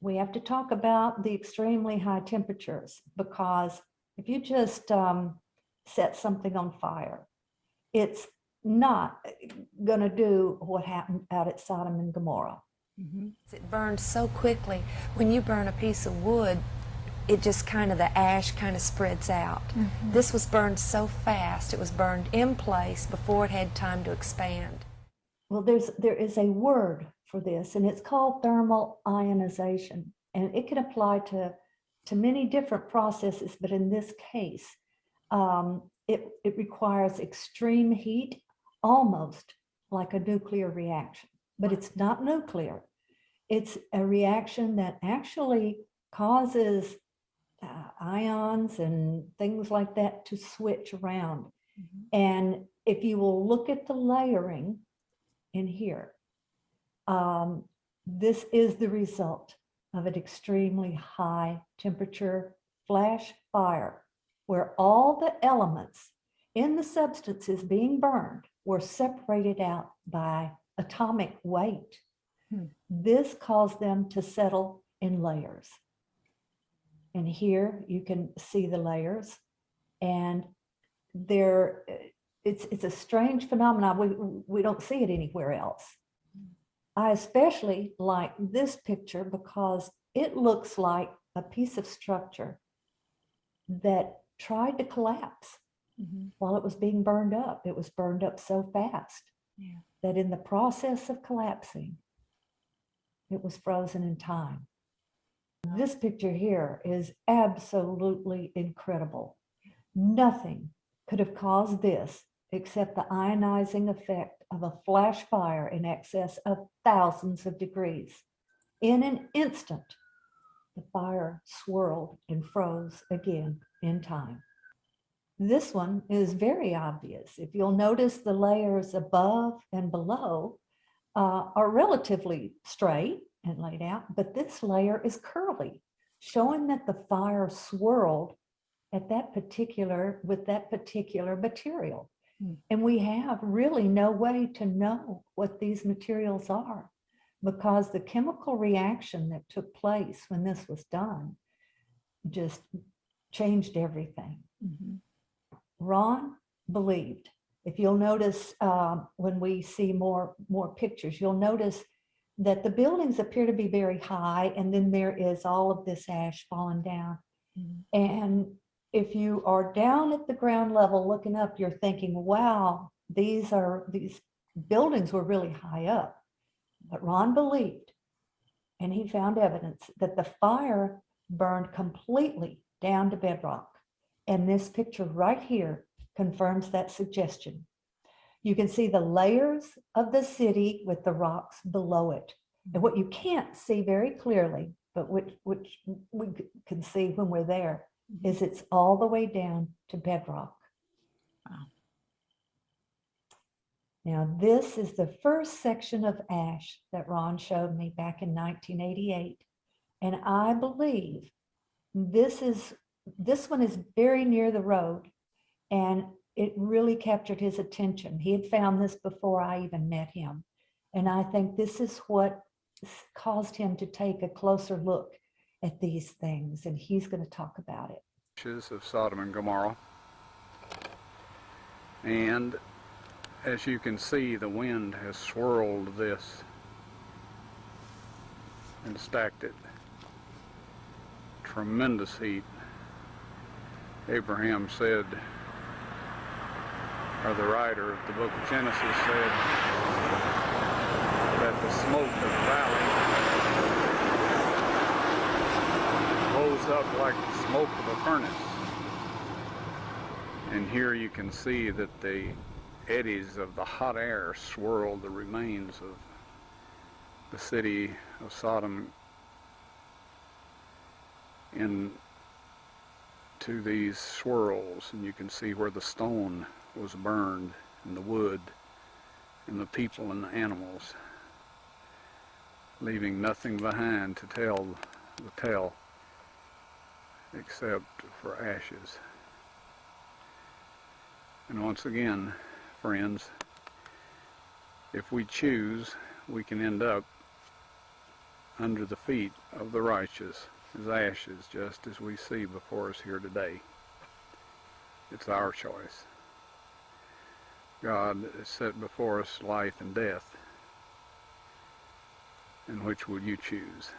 we have to talk about the extremely high temperatures, because if you just set something on fire, it's not going to do what happened out at Sodom and Gomorrah. It burns so quickly. When you burn a piece of wood, it just kind of, the ash kind of spreads out. This was burned so fast, it was burned in place before it had time to expand. Well, there is a word for this, and it's called thermal ionization, and it can apply to many different processes, but in this case, it requires extreme heat, almost like a nuclear reaction, but it's not nuclear. It's a reaction that actually causes ions and things like that to switch around. And if you will look at the layering in here, this is the result of an extremely high temperature flash fire, where all the elements in the substances being burned were separated out by atomic weight. This caused them to settle in layers. And here you can see the layers, and it's a strange phenomenon. We don't see it anywhere else. I especially like this picture because it looks like a piece of structure that tried to collapse while it was being burned up. It was burned up so fast that in the process of collapsing, it was frozen in time. This picture here is absolutely incredible. Nothing could have caused this except the ionizing effect of a flash fire in excess of thousands of degrees. In an instant, the fire swirled and froze again in time. This one is very obvious. If you'll notice, the layers above and below are relatively straight and laid out, but this layer is curly, showing that the fire swirled at with that particular material. And we have really no way to know what these materials are, because the chemical reaction that took place when this was done just changed everything. Ron believed, if you'll notice, when we see more pictures, you'll notice that the buildings appear to be very high, and then there is all of this ash falling down. And if you are down at the ground level looking up, you're thinking, wow, these buildings were really high up. But Ron believed, and he found evidence that the fire burned completely down to bedrock. And this picture right here confirms that suggestion. You can see the layers of the city with the rocks below it. And what you can't see very clearly, but which we can see when we're there, is it's all the way down to bedrock. Wow. Now, this is the first section of ash that Ron showed me back in 1988. And I believe this one is very near the road, and it really captured his attention. He had found this before I even met him. And I think this is what caused him to take a closer look at these things, and he's going to talk about it. Of Sodom and Gomorrah, and as you can see, the wind has swirled this and stacked it. Tremendous heat. Abraham said, or the writer of the book of Genesis said, that the smoke of the valley rose up like the smoke of a furnace. And here you can see that the eddies of the hot air swirled the remains of the city of Sodom into these swirls, and you can see where the stone was burned, and the wood, and the people and the animals, leaving nothing behind to tell the tale except for ashes. And once again, friends, if we choose, we can end up under the feet of the righteous is ashes, just as we see before us here today. It's our choice. God has set before us life and death. And which will you choose?